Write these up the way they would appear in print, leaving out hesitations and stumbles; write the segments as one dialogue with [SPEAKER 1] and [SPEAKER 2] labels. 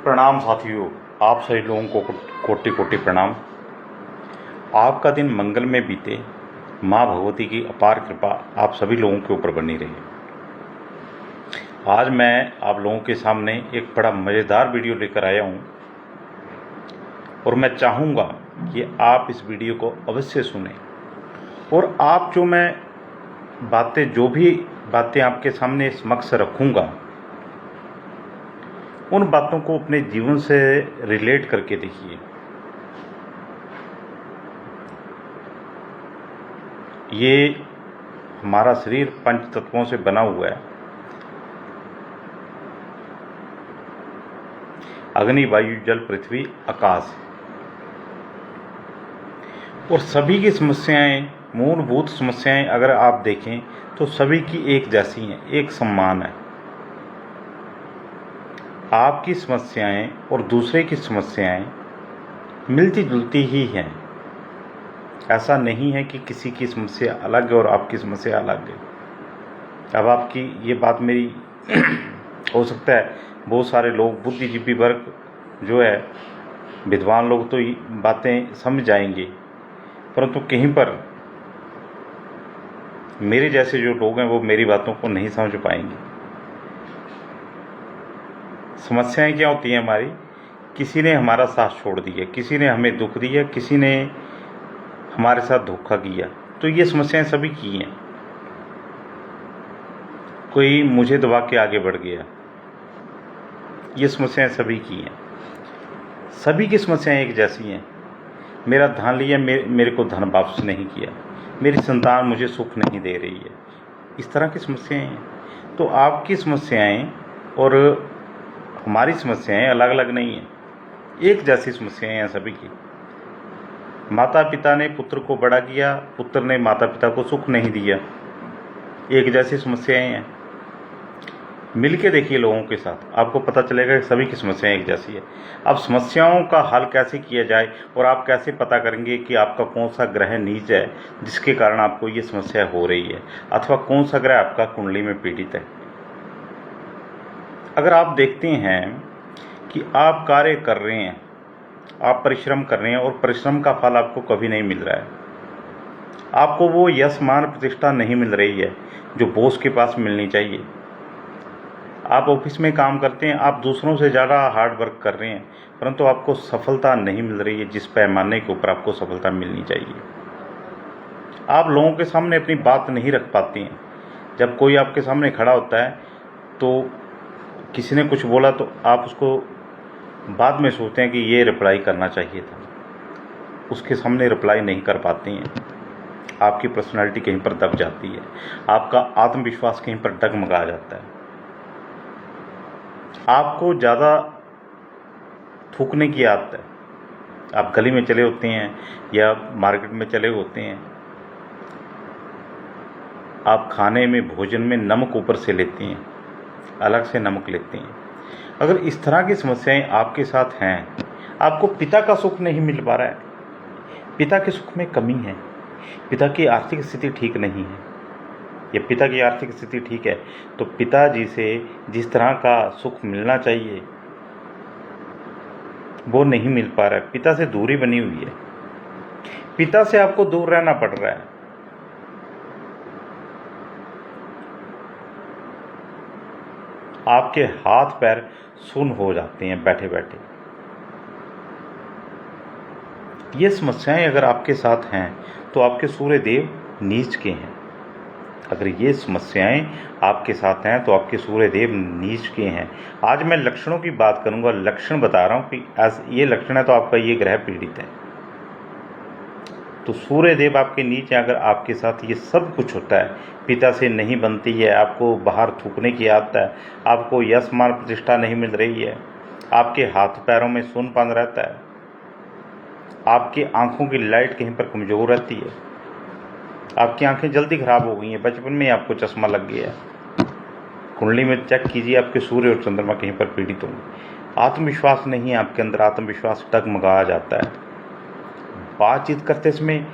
[SPEAKER 1] प्रणाम साथियों, आप सभी लोगों को कोटि कोटि प्रणाम। आपका दिन मंगल में बीते। माँ भगवती की अपार कृपा आप सभी लोगों के ऊपर बनी रहे। आज मैं आप लोगों के सामने एक बड़ा मज़ेदार वीडियो लेकर आया हूँ और मैं चाहूँगा कि आप इस वीडियो को अवश्य सुनें और आप जो भी बातें आपके सामने समक्ष रखूँगा उन बातों को अपने जीवन से रिलेट करके देखिए। ये हमारा शरीर पंच तत्वों से बना हुआ है। अग्नि, वायु, जल, पृथ्वी, आकाश। और सभी की समस्याएं, मूलभूत समस्याएं अगर आप देखें तो सभी की एक जैसी हैं, एक समान है। आपकी समस्याएं और दूसरे की समस्याएं मिलती जुलती ही हैं। ऐसा नहीं है कि किसी की समस्या अलग है और आपकी समस्या अलग है। अब आपकी ये बात मेरी हो सकता है बहुत सारे लोग, बुद्धिजीवी वर्ग जो है, विद्वान लोग तो बातें समझ जाएंगे, परंतु कहीं पर मेरे जैसे जो लोग हैं वो मेरी बातों को नहीं समझ पाएंगे। समस्याएं क्या होती हैं हमारी? किसी ने हमारा साथ छोड़ दिया, किसी ने हमें दुख दिया, किसी ने हमारे साथ धोखा किया, तो ये समस्याएं सभी की हैं। कोई मुझे दबा के आगे बढ़ गया, ये समस्याएं सभी की हैं। सभी की समस्याएं एक जैसी हैं। मेरा धन लिया, मेरे को धन वापस नहीं किया, मेरी संतान मुझे सुख नहीं दे रही है, इस तरह की समस्याएं हैं। तो आपकी समस्याएं और हमारी समस्याएं अलग अलग नहीं हैं, एक जैसी समस्याएं हैं सभी की। माता पिता ने पुत्र को बड़ा किया, पुत्र ने माता पिता को सुख नहीं दिया, एक जैसी समस्याएं हैं। मिल के देखिए लोगों के साथ, आपको पता चलेगा कि सभी की समस्याएं एक जैसी है। अब समस्याओं का हल कैसे किया जाए और आप कैसे पता करेंगे कि आपका कौन सा ग्रह नीच है जिसके कारण आपको ये समस्या हो रही है, अथवा कौन सा ग्रह आपका कुंडली में पीड़ित है। अगर आप देखते हैं कि आप कार्य कर रहे हैं, आप परिश्रम कर रहे हैं और परिश्रम का फल आपको कभी नहीं मिल रहा है, आपको वो यश मान प्रतिष्ठा नहीं मिल रही है जो बॉस के पास मिलनी चाहिए। आप ऑफिस में काम करते हैं, आप दूसरों से ज़्यादा हार्ड वर्क कर रहे हैं, परंतु आपको सफलता नहीं मिल रही है जिस पैमाने के ऊपर आपको सफलता मिलनी चाहिए। आप लोगों के सामने अपनी बात नहीं रख पाती हैं। जब कोई आपके सामने खड़ा होता है तो किसी ने कुछ बोला तो आप उसको बाद में सोचते हैं कि ये रिप्लाई करना चाहिए था, उसके सामने रिप्लाई नहीं कर पाती हैं। आपकी पर्सनालिटी कहीं पर दब जाती है, आपका आत्मविश्वास कहीं पर डगमगा जाता है। आपको ज़्यादा थूकने की आदत है। आप गली में चले होते हैं या मार्केट में चले होते हैं, आप खाने में, भोजन में नमक ऊपर से लेते हैं, अलग से नमक लेते हैं। अगर इस तरह की समस्याएं आपके साथ हैं, आपको पिता का सुख नहीं मिल पा रहा है, पिता के सुख में कमी है, पिता की आर्थिक स्थिति ठीक नहीं है, या पिता की आर्थिक स्थिति ठीक है तो पिताजी से जिस तरह का सुख मिलना चाहिए वो नहीं मिल पा रहा है, पिता से दूरी बनी हुई है, पिता से आपको दूर रहना पड़ रहा है। आपके हाथ पैर सुन्न हो जाते हैं बैठे बैठे। ये समस्याएं अगर आपके साथ हैं तो आपके सूर्य देव नीच के हैं। अगर ये समस्याएं आपके साथ हैं तो आपके सूर्य देव नीच के हैं। आज मैं लक्षणों की बात करूंगा, लक्षण बता रहा हूं कि ये लक्षण है तो आपका ये ग्रह पीड़ित है। तो सूर्य देव आपके नीचे अगर आपके साथ ये सब कुछ होता है, पिता से नहीं बनती है, आपको बाहर थूकने की आदत है, आपको यश मान प्रतिष्ठा नहीं मिल रही है, आपके हाथ पैरों में सूनपन रहता है, आपकी आंखों की लाइट कहीं पर कमज़ोर रहती है, आपकी आंखें जल्दी खराब हो गई हैं, बचपन में आपको चश्मा लग गया, कुंडली में चेक कीजिए आपके सूर्य और चंद्रमा कहीं पर पीड़ित होंगे, आत्मविश्वास नहीं है आपके अंदर, आत्मविश्वास डगमगा जाता है। बातचीत करते समय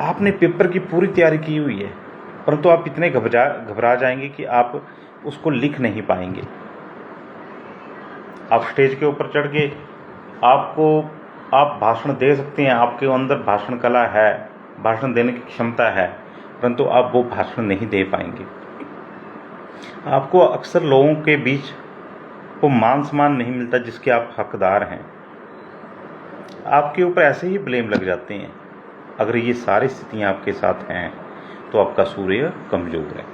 [SPEAKER 1] आपने पेपर की पूरी तैयारी की हुई है, परंतु आप इतने घबरा जाएंगे कि आप उसको लिख नहीं पाएंगे। आप स्टेज के ऊपर चढ़ के आप भाषण दे सकते हैं, आपके अंदर भाषण कला है, भाषण देने की क्षमता है, परंतु आप वो भाषण नहीं दे पाएंगे। आपको अक्सर लोगों के बीच वो मान सम्मान नहीं मिलता जिसके आप हकदार हैं। आपके ऊपर ऐसे ही ब्लेम लग जाते हैं। अगर ये सारी स्थितियाँ आपके साथ हैं तो आपका सूर्य कमज़ोर है।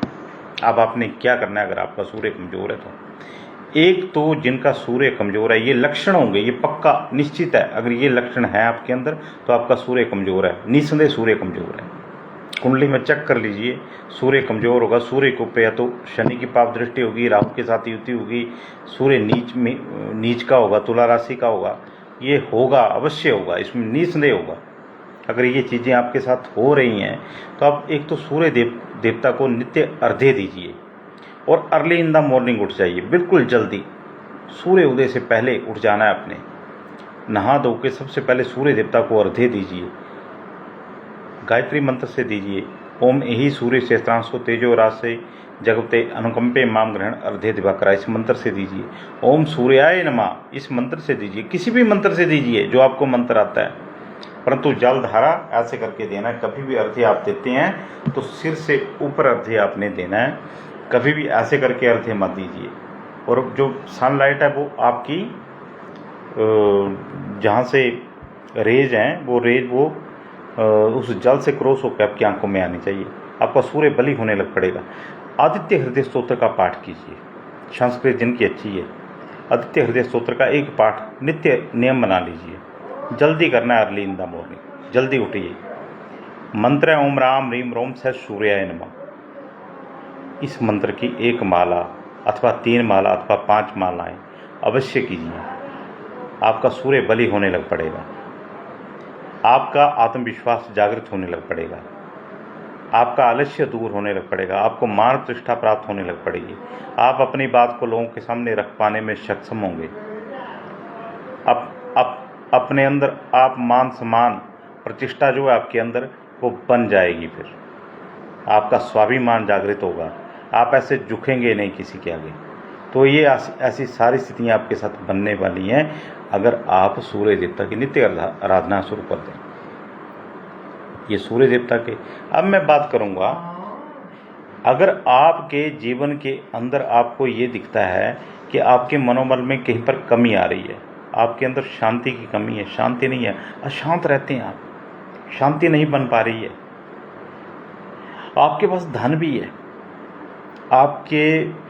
[SPEAKER 1] अब आपने क्या करना है अगर आपका सूर्य कमज़ोर है तो? एक तो जिनका सूर्य कमज़ोर है, ये लक्षण होंगे, ये पक्का निश्चित है। अगर ये लक्षण है आपके अंदर तो आपका सूर्य कमज़ोर है, निस्संदेह सूर्य कमज़ोर है। कुंडली में चेक कर लीजिए, सूर्य कमज़ोर होगा, सूर्य के ऊपर या तो शनि की पाप दृष्टि होगी, राहु के साथ युति होगी, सूर्य नीच का होगा, तुला राशि का होगा, ये होगा, अवश्य होगा, इसमें निस्संदेह होगा। अगर ये चीज़ें आपके साथ हो रही हैं तो आप एक तो सूर्य देवता को नित्य अर्घ्य दीजिए और अर्ली इन द मॉर्निंग उठ जाइए, बिल्कुल जल्दी, सूर्य उदय से पहले उठ जाना है आपने। नहा धो के सबसे पहले सूर्य देवता को अर्घ्य दीजिए, गायत्री मंत्र से दीजिए। ओम यही सूर्य सहस्त्रांशो तेजो राशे जगते अनुकंपे माम ग्रहण अर्धे दिवाकरा, इस मंत्र से दीजिए। ओम सूर्याय नमः, इस मंत्र से दीजिए, किसी भी मंत्र से दीजिए जो आपको मंत्र आता है, परंतु जल धारा ऐसे करके देना है। कभी भी अर्घ्य आप देते हैं तो सिर से ऊपर अर्घ्य आपने देना है, कभी भी ऐसे करके अर्घ्य मत दीजिए। और जो सनलाइट है वो आपकी जहाँ से रेज हैं वो रेज उस जल से क्रॉस होकर आपकी आंखों में आनी चाहिए। आपका सूर्य बलि होने लग पड़ेगा। आदित्य हृदय स्तोत्र का पाठ कीजिए, संस्कृत जिनकी अच्छी है, आदित्य हृदय स्तोत्र का एक पाठ नित्य नियम बना लीजिए। जल्दी करना है, अर्ली इन द मॉर्निंग, जल्दी उठिए। मंत्र है ओम राम रीम रोम सह सूर्याय नमः। इस मंत्र की एक माला अथवा 3 माला अथवा 5 मालाएं अवश्य कीजिए। आपका सूर्य बलि होने लग पड़ेगा, आपका आत्मविश्वास जागृत होने लग पड़ेगा, आपका आलस्य दूर होने लग पड़ेगा, आपको मान प्रतिष्ठा प्राप्त होने लग पड़ेगी। आप अपनी बात को लोगों के सामने रख पाने में सक्षम होंगे। अपने अंदर आप मान सम्मान प्रतिष्ठा जो है आपके अंदर वो बन जाएगी। फिर आपका स्वाभिमान जागृत होगा, आप ऐसे झुकेंगे नहीं किसी के आगे। तो ये ऐसी सारी स्थितियाँ आपके साथ बनने वाली हैं अगर आप सूर्य देवता की नित्य आराधना शुरू कर दें। ये सूर्य देवता के अब मैं बात करूँगा, अगर आपके जीवन के अंदर आपको ये दिखता है कि आपके मनोबल में कहीं पर कमी आ रही है, आपके अंदर शांति की कमी है, शांति नहीं है, अशांत रहते हैं आप, शांति नहीं बन पा रही है, आपके पास धन भी है, आपके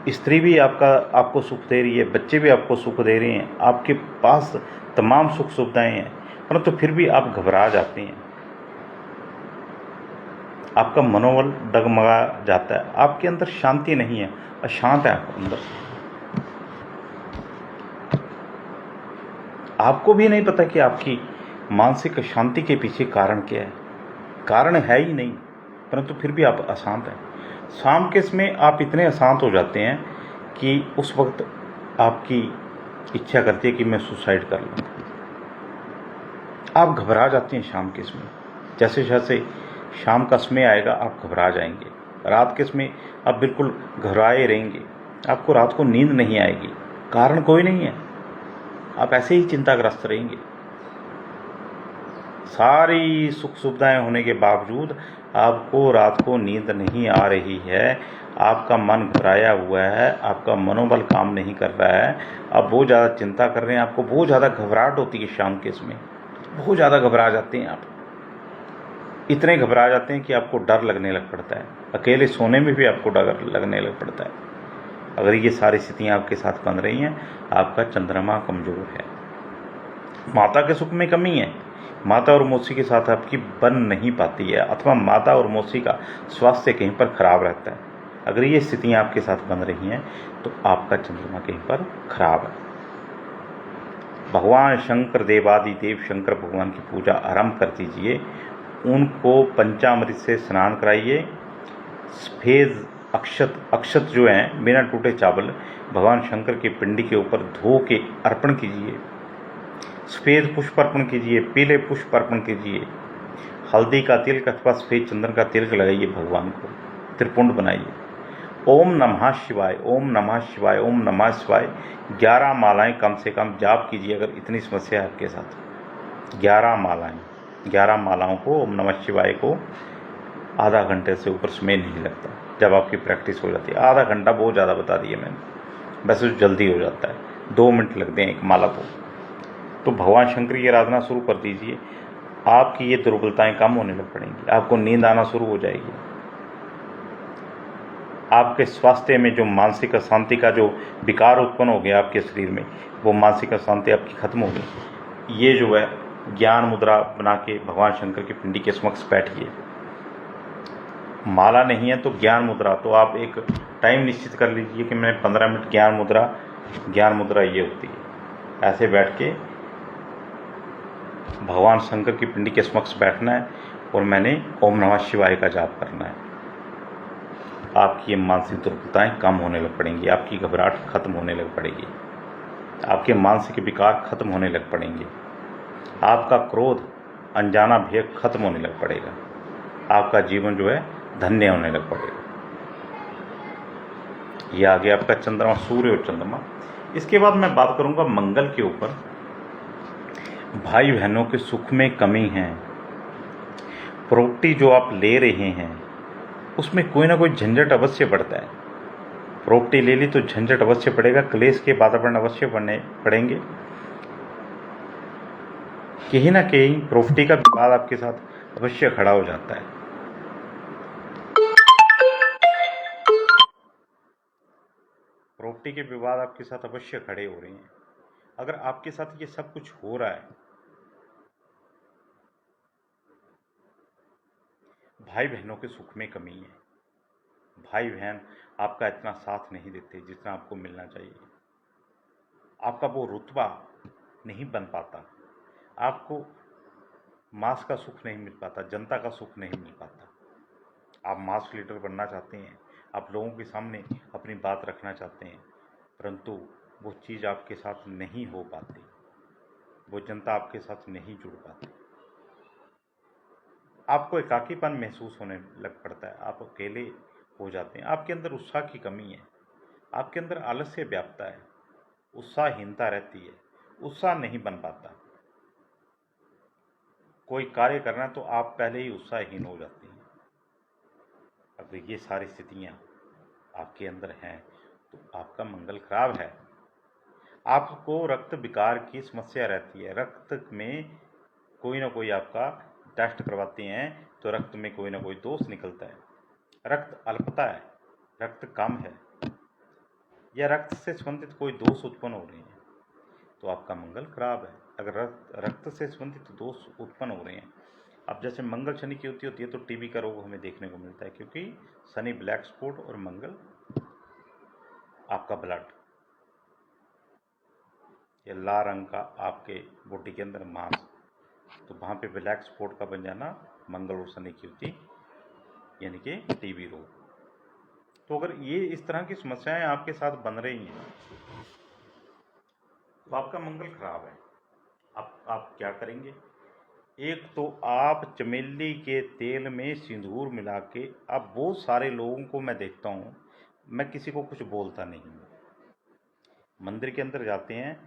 [SPEAKER 1] स्त्री भी आपको सुख दे रही है, बच्चे भी आपको सुख दे रहे हैं, आपके पास तमाम सुख सुविधाएं हैं, परंतु फिर भी आप घबरा जाते हैं, आपका मनोबल डगमगा जाता है, आपके अंदर शांति नहीं है, अशांत है आप अंदर। आपको भी नहीं पता कि आपकी मानसिक अशांति के पीछे कारण क्या है, कारण है ही नहीं, परंतु फिर भी आप अशांत हैं। शाम के समय आप इतने अशांत हो जाते हैं कि उस वक्त आपकी इच्छा करती है कि मैं सुसाइड कर लूँ। आप घबरा जाते हैं शाम के समय, जैसे जैसे शाम का समय आएगा आप घबरा जाएंगे। रात के समय आप बिल्कुल घबराए रहेंगे, आपको रात को नींद नहीं आएगी, कारण कोई नहीं है, आप ऐसे ही चिंताग्रस्त रहेंगे। सारी सुख सुविधाएं होने के बावजूद आपको रात को नींद नहीं आ रही है, आपका मन घबराया हुआ है, आपका मनोबल काम नहीं कर रहा है, आप बहुत ज़्यादा चिंता कर रहे हैं, आपको बहुत ज़्यादा घबराहट होती है शाम के समय, बहुत ज़्यादा घबरा जाते हैं आप, इतने घबरा जाते हैं कि आपको डर लगने लग पड़ता है, अकेले सोने में भी आपको डर लगने लग पड़ता है। अगर ये सारी स्थितियाँ आपके साथ बन रही हैं, आपका चंद्रमा कमज़ोर है। माता के सुख में कमी है, माता और मौसी के साथ आपकी बन नहीं पाती है, अथवा माता और मौसी का स्वास्थ्य कहीं पर खराब रहता है। अगर ये स्थितियाँ आपके साथ बन रही हैं तो आपका चंद्रमा कहीं पर खराब है। भगवान शंकर देवादि देव शंकर भगवान की पूजा आरंभ कर दीजिए, उनको पंचामृत से स्नान कराइए, सफेद अक्षत जो हैं बिना टूटे चावल भगवान शंकर की पिंडी के ऊपर धो के अर्पण कीजिए, सफ़ेद पुष्प अर्पण कीजिए, पीले पुष्प अर्पण कीजिए, हल्दी का तिलक अथवा सफ़ेद चंदन का तिलक लगाइए भगवान को, त्रिपुंड बनाइए, ओम नमः शिवाय, ओम नमः शिवाय, ओम नमः शिवाय 11 मालाएं कम से कम जाप कीजिए अगर इतनी समस्या है आपके साथ। 11 मालाएं, 11 मालाओं को ओम नमः शिवाय को आधा घंटे से ऊपर समय नहीं लगता जब आपकी प्रैक्टिस हो जाती है। आधा घंटा बहुत ज़्यादा बता दिया मैंने, वैसे तो जल्दी हो जाता है, 2 मिनट लगते हैं एक माला को। तो भगवान शंकर की आराधना शुरू कर दीजिए, आपकी ये दुर्बलताएं कम होने लग पड़ेंगी, आपको नींद आना शुरू हो जाएगी, आपके स्वास्थ्य में जो मानसिक अशांति का जो विकार उत्पन्न हो गया आपके शरीर में, वो मानसिक अशांति आपकी खत्म होगी। ये जो है ज्ञान मुद्रा बना के भगवान शंकर की पिंडी के समक्ष बैठिए। माला नहीं है तो ज्ञान मुद्रा, तो आप एक टाइम निश्चित कर लीजिए कि मैं 15 मिनट ज्ञान मुद्रा ये होती है। ऐसे बैठ के भगवान शंकर की पिंडी के समक्ष बैठना है और मैंने ओम नमः शिवाय का जाप करना है। आपकी ये मानसिक दुर्बलताएं कम होने लग पड़ेंगी, आपकी घबराहट खत्म होने लग पड़ेगी, आपके मानसिक विकार खत्म होने लग पड़ेंगे, आपका क्रोध अनजाना भय खत्म होने लग पड़ेगा, आपका जीवन जो है धन्य होने लग पड़ेगा। ये आ गया आपका चंद्रमा, सूर्य और चंद्रमा। इसके बाद मैं बात करूंगा मंगल के ऊपर। भाई बहनों के सुख में कमी है, प्रॉपर्टी जो आप ले रहे हैं उसमें कोई ना कोई झंझट अवश्य पड़ता है। प्रॉपर्टी ले ली तो झंझट अवश्य पड़ेगा, क्लेश के वातावरण अवश्य पड़ेंगे। कहीं ना कहीं प्रॉपर्टी का विवाद आपके साथ अवश्य खड़ा हो जाता है। प्रॉपर्टी के विवाद आपके साथ अवश्य खड़े हो रहे हैं। अगर आपके साथ ये सब कुछ हो रहा है, भाई बहनों के सुख में कमी है, भाई बहन आपका इतना साथ नहीं देते जितना आपको मिलना चाहिए, आपका वो रुतबा नहीं बन पाता, आपको मास का सुख नहीं मिल पाता, जनता का सुख नहीं मिल पाता। आप मास लीडर बनना चाहते हैं, आप लोगों के सामने अपनी बात रखना चाहते हैं, परंतु वो चीज़ आपके साथ नहीं हो पाती, वो जनता आपके साथ नहीं जुड़ पाती। आपको एकाकीपन महसूस होने लग पड़ता है, आप अकेले हो जाते हैं, आपके अंदर उत्साह की कमी है, आपके अंदर आलस्य व्यापता है, उत्साहहीनता रहती है, उत्साह नहीं बन पाता। कोई कार्य करना तो आप पहले ही उत्साहहीन हो जाते हैं। अगर ये सारी स्थितियाँ आपके अंदर हैं तो आपका मंगल खराब है। आपको रक्त विकार की समस्या रहती है, रक्त में कोई ना कोई आपका टेस्ट करवाते हैं तो रक्त में कोई ना कोई दोष निकलता है, रक्त अल्पता है, रक्त कम है, या रक्त से संबंधित कोई दोष उत्पन्न हो रहे हैं तो आपका मंगल खराब है। अगर रक्त से संबंधित दोष उत्पन्न हो रहे हैं, अब जैसे मंगल शनि की युति होती है तो टीबी का रोग हमें देखने को मिलता है, क्योंकि शनि ब्लैक स्पॉट और मंगल आपका ब्लड या लाल रंग का आपके बॉडी के अंदर मांस, तो वहाँ पे ब्लैक स्पॉट का बन जाना मंगल और शनि की युति यानी कि टीबी रोग। तो अगर ये इस तरह की समस्याएं आपके साथ बन रही हैं तो आपका मंगल खराब है। आप क्या करेंगे? एक तो आप चमेली के तेल में सिंदूर मिला के, अब बहुत सारे लोगों को मैं देखता हूँ, मैं किसी को कुछ बोलता नहीं हूँ, मंदिर के अंदर जाते हैं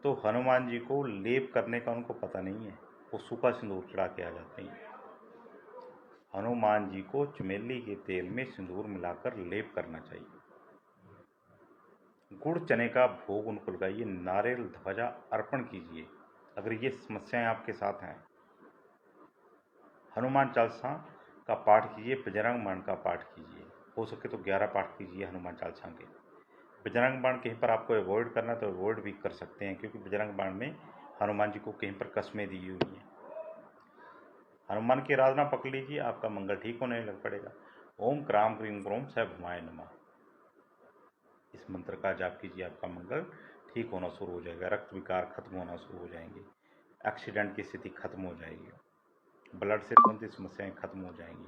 [SPEAKER 1] तो हनुमान जी को लेप करने का उनको पता नहीं है, वो सूखा सिंदूर चढ़ा के आ जाते हैं। हनुमान जी को चमेली के तेल में सिंदूर मिलाकर लेप करना चाहिए, गुड़ चने का भोग उनको लगाइए, नारियल ध्वजा अर्पण कीजिए। अगर ये समस्याएं आपके साथ हैं, हनुमान चालीसा का पाठ कीजिए, बजरंग बाण का पाठ कीजिए, हो सके तो 11 पाठ कीजिए हनुमान चालीसा के। बजरंग बाण कहीं पर आपको अवॉइड करना तो अवॉइड भी कर सकते हैं, क्योंकि बजरंग बाण में हनुमान जी को कहीं पर कस्में दी हुई हैं। हनुमान की आराधना पकड़ लीजिए, आपका मंगल ठीक होने लग पड़ेगा। ओम क्राम क्रीम क्रोम स भुमाय नमः, इस मंत्र का जाप कीजिए, आपका मंगल ठीक होना शुरू हो जाएगा, रक्त विकार खत्म होना शुरू हो जाएंगे, एक्सीडेंट की स्थिति खत्म हो जाएगी, ब्लड से संबंधित समस्याएं खत्म हो जाएंगी,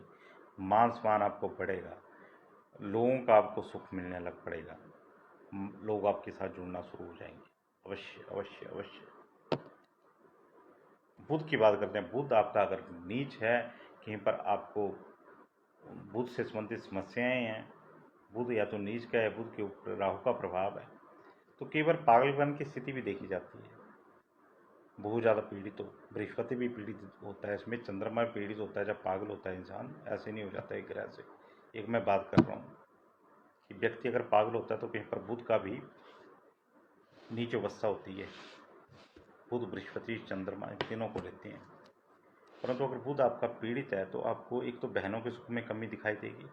[SPEAKER 1] मान सम्मान आपको बढ़ेगा, लोगों का आपको सुख मिलने लग पड़ेगा, लोग आपके साथ जुड़ना शुरू हो जाएंगे। अवश्य अवश्य अवश्य। बुध की बात करते हैं। बुध आपका अगर नीच है, कहीं पर आपको बुध से संबंधित समस्याएं हैं, बुध या तो नीच का है, बुध के ऊपर राहु का प्रभाव है, तो कई बार पागलपन की स्थिति भी देखी जाती है। बहुत ज़्यादा पीड़ित हो, बृहस्पति भी पीड़ित होता है इसमें, चंद्रमा भी पीड़ित होता है जब पागल होता है इंसान, ऐसे नहीं हो जाता एक ग्रह से। एक मैं बात कर रहा हूँ कि व्यक्ति अगर पागल होता है तो कहीं पर बुध का भी नीच अवस्था होती है। बुध, बृहस्पति, चंद्रमा इन तीनों को लेते हैं। परंतु अगर बुध आपका पीड़ित है तो आपको एक तो बहनों के सुख में कमी दिखाई देगी,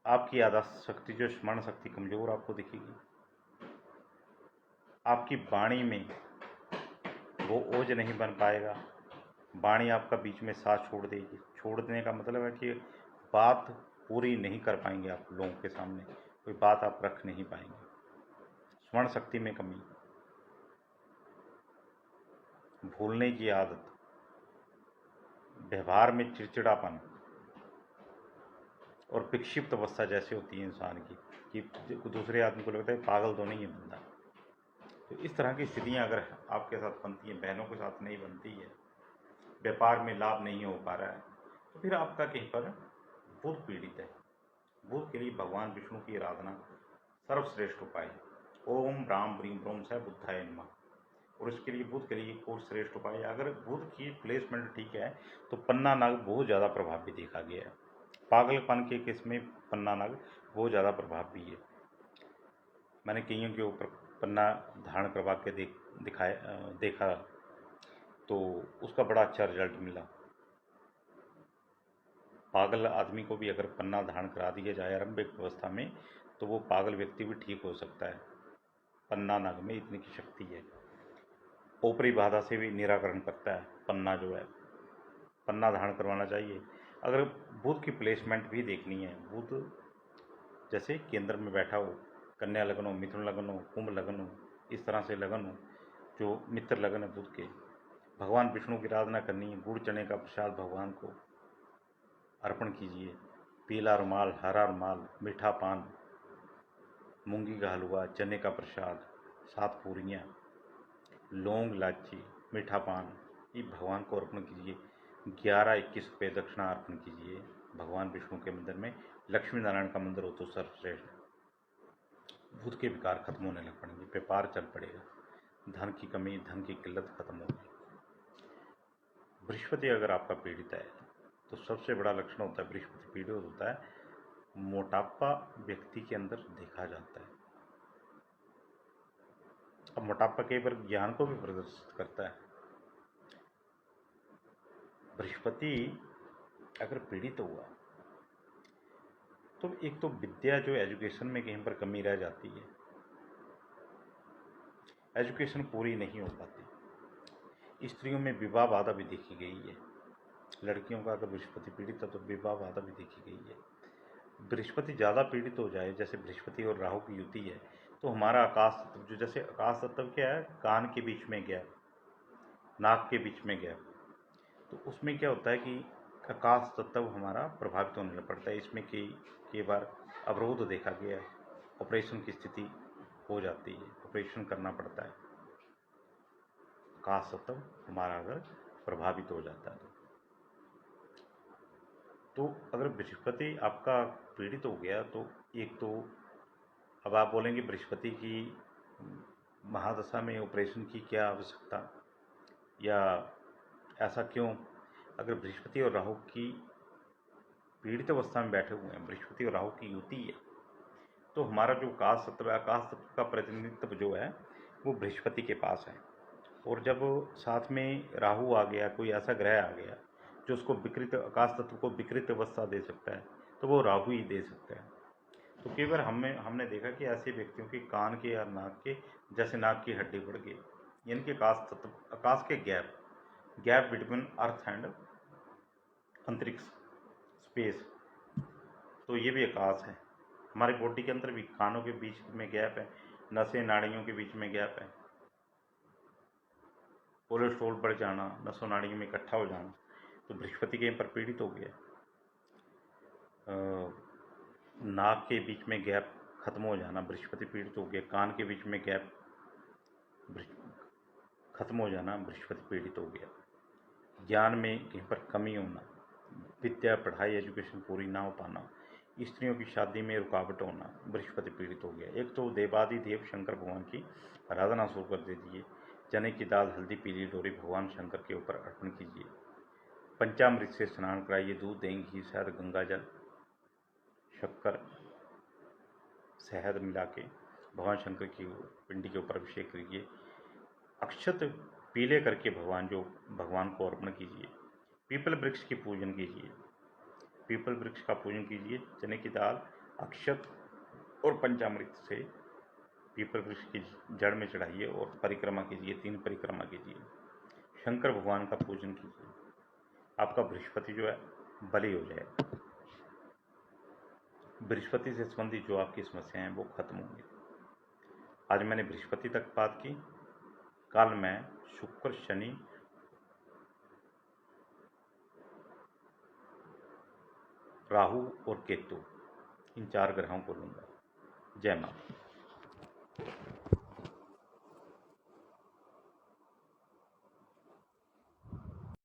[SPEAKER 1] आपकी याददाश्त शक्ति जो स्मरण शक्ति कमजोर आपको दिखेगी, आपकी वाणी में वो ओज नहीं बन पाएगा, वाणी आपका बीच में साथ छोड़ देगी। छोड़ देने का मतलब है कि बात पूरी नहीं कर पाएंगे आप लोगों के सामने, कोई बात आप रख नहीं पाएंगे। स्मरण शक्ति में कमी, भूलने की आदत, व्यवहार में चिड़चिड़ापन और विक्षिप्त अवस्था जैसे होती है इंसान की कि दूसरे आदमी को लगता है पागल तो नहीं है बंदा। तो इस तरह की स्थितियां अगर आपके साथ बनती हैं, बहनों के साथ नहीं बनती है, व्यापार में लाभ नहीं हो पा रहा है, तो फिर आपका कहीं पर बुध पीड़ित है। बुध के लिए भगवान विष्णु की आराधना सर्वश्रेष्ठ उपाय है। ओम राम ब्रीम ब्रोम स बुद्धाय नमः। और इसके लिए बुध के लिए एक और श्रेष्ठ उपाय है। अगर बुध की प्लेसमेंट ठीक है तो पन्ना नाग बहुत ज़्यादा प्रभावी देखा गया है। पागलपन के केस में पन्ना नाग बहुत ज़्यादा प्रभावी है। मैंने कईयों के ऊपर पन्ना धारण करवा के देखा तो उसका बड़ा अच्छा रिजल्ट मिला। पागल आदमी को भी अगर पन्ना धारण करा दिया जाए आरंभिक अवस्था में तो वो पागल व्यक्ति भी ठीक हो सकता है। पन्ना नाग में इतनी की शक्ति है, ऊपरी बाधा से भी निराकरण करता है पन्ना जो है। पन्ना धारण करवाना चाहिए। अगर बुध की प्लेसमेंट भी देखनी है, बुध जैसे केंद्र में बैठा हो, कन्या लगन हो, मिथुन लगन हो, कुंभ लगन हो, इस तरह से लगन हो जो मित्र लगन है बुध के, भगवान विष्णु की आराधना करनी है। गुड़ चने का प्रसाद भगवान को अर्पण कीजिए। पीला रुमाल, हरा रुमाल, मीठा पान, मूंगी का हलवा, चने का प्रसाद, 7 पूरियाँ, लौंग, इलायची, मीठा पान, ये भगवान को अर्पण कीजिए। 11-21 रुपये दक्षिणा अर्पण कीजिए भगवान विष्णु के मंदिर में। लक्ष्मी नारायण का मंदिर हो तो सर्वश्रेष्ठ। बुध के विकार खत्म होने लग पड़ेंगे, व्यापार चल पड़ेगा, धन की कमी, धन की किल्लत खत्म होगी। बृहस्पति अगर आपका पीड़ित है तो सबसे बड़ा लक्षण होता है, बृहस्पति पीड़ित होता है, मोटापा व्यक्ति के अंदर देखा जाता है। अब मोटापा कई बार ज्ञान को भी प्रदर्शित करता है। बृहस्पति अगर पीड़ित हुआ तो एक तो विद्या जो एजुकेशन में कहीं पर कमी रह जाती है, एजुकेशन पूरी नहीं हो पाती। स्त्रियों में विवाह बाधा भी देखी गई है। लड़कियों का अगर बृहस्पति पीड़ित है तो विवाह बाधा भी देखी गई है। बृहस्पति ज़्यादा पीड़ित हो जाए, जैसे बृहस्पति और राहु की युति है, तो हमारा आकाश तत्व जो, जैसे आकाश तत्व क्या है, कान के बीच में गैप, नाक के बीच में गैप, तो उसमें क्या होता है कि आकाश तत्व हमारा प्रभावित होने लग पड़ता है। इसमें कई बार अवरोध देखा गया है, ऑपरेशन की स्थिति हो जाती है, ऑपरेशन करना पड़ता है आकाश तत्व हमारा अगर प्रभावित हो जाता है तो अगर बृहस्पति आपका पीड़ित हो गया तो एक तो अब आप बोलेंगे बृहस्पति की महादशा में ऑपरेशन की क्या आवश्यकता, या ऐसा क्यों। अगर बृहस्पति और राहु की पीड़ित अवस्था में बैठे हुए हैं, बृहस्पति और राहु की युति है, तो हमारा जो आकाश तत्व है, आकाश तत्व का प्रतिनिधित्व जो है वो बृहस्पति के पास है। और जब साथ में राहु आ गया, कोई ऐसा ग्रह आ गया जो उसको विकृत, आकाश तत्व को विकृत अवस्था दे सकता है, तो वो राहु ही दे सकता है। तो कई बार हमने देखा कि ऐसे व्यक्तियों के कान के या नाक के, जैसे नाक की हड्डी बढ़ गई, यानी कि आकाश तत्व, आकाश के गैप बिटवीन अर्थ एंड अंतरिक्ष, स्पेस, तो ये भी आकाश है। हमारे बॉडी के अंदर भी कानों के बीच में गैप है, नसें नाड़ियों के बीच में गैप है, कोलेस्ट्रॉल बढ़ जाना, नसों नाड़ियों में इकट्ठा हो जाना, तो बृहस्पति के पर पीड़ित हो गया। नाक के बीच में गैप खत्म हो जाना, बृहस्पति पीड़ित हो गया। कान के बीच में गैप खत्म हो जाना, बृहस्पति पीड़ित हो गया। ज्ञान में कहीं पर कमी होना, विद्या, पढ़ाई, एजुकेशन पूरी ना हो पाना, स्त्रियों की शादी में रुकावट होना, बृहस्पति पीड़ित हो गया। एक तो देवादिदेव शंकर भगवान की आराधना शुरू कर दे दीजिए। चने की दाल, हल्दी, पीली डोरी भगवान शंकर के ऊपर अर्पण कीजिए। पंचामृत से स्नान कराइए। दूध, दही, घी, शहद, गंगा जल, शक्कर, शहद मिला के भगवान शंकर की पिंडी के ऊपर अभिषेक कीजिए। अक्षत पीले करके भगवान को अर्पण कीजिए। पीपल वृक्ष की पूजन कीजिए। पीपल वृक्ष का पूजन कीजिए। चने की दाल, अक्षत और पंचामृत से पीपल वृक्ष की जड़ में चढ़ाइए और परिक्रमा कीजिए। 3 परिक्रमा कीजिए। शंकर भगवान का पूजन कीजिए। आपका बृहस्पति जो है बली हो जाए। बृहस्पति से संबंधित जो आपकी समस्याएं हैं वो खत्म होंगी। आज मैंने बृहस्पति तक बात की। कल मैं शुक्र, शनि, राहु और केतु इन 4 ग्रहों को लूंगा। जय माता।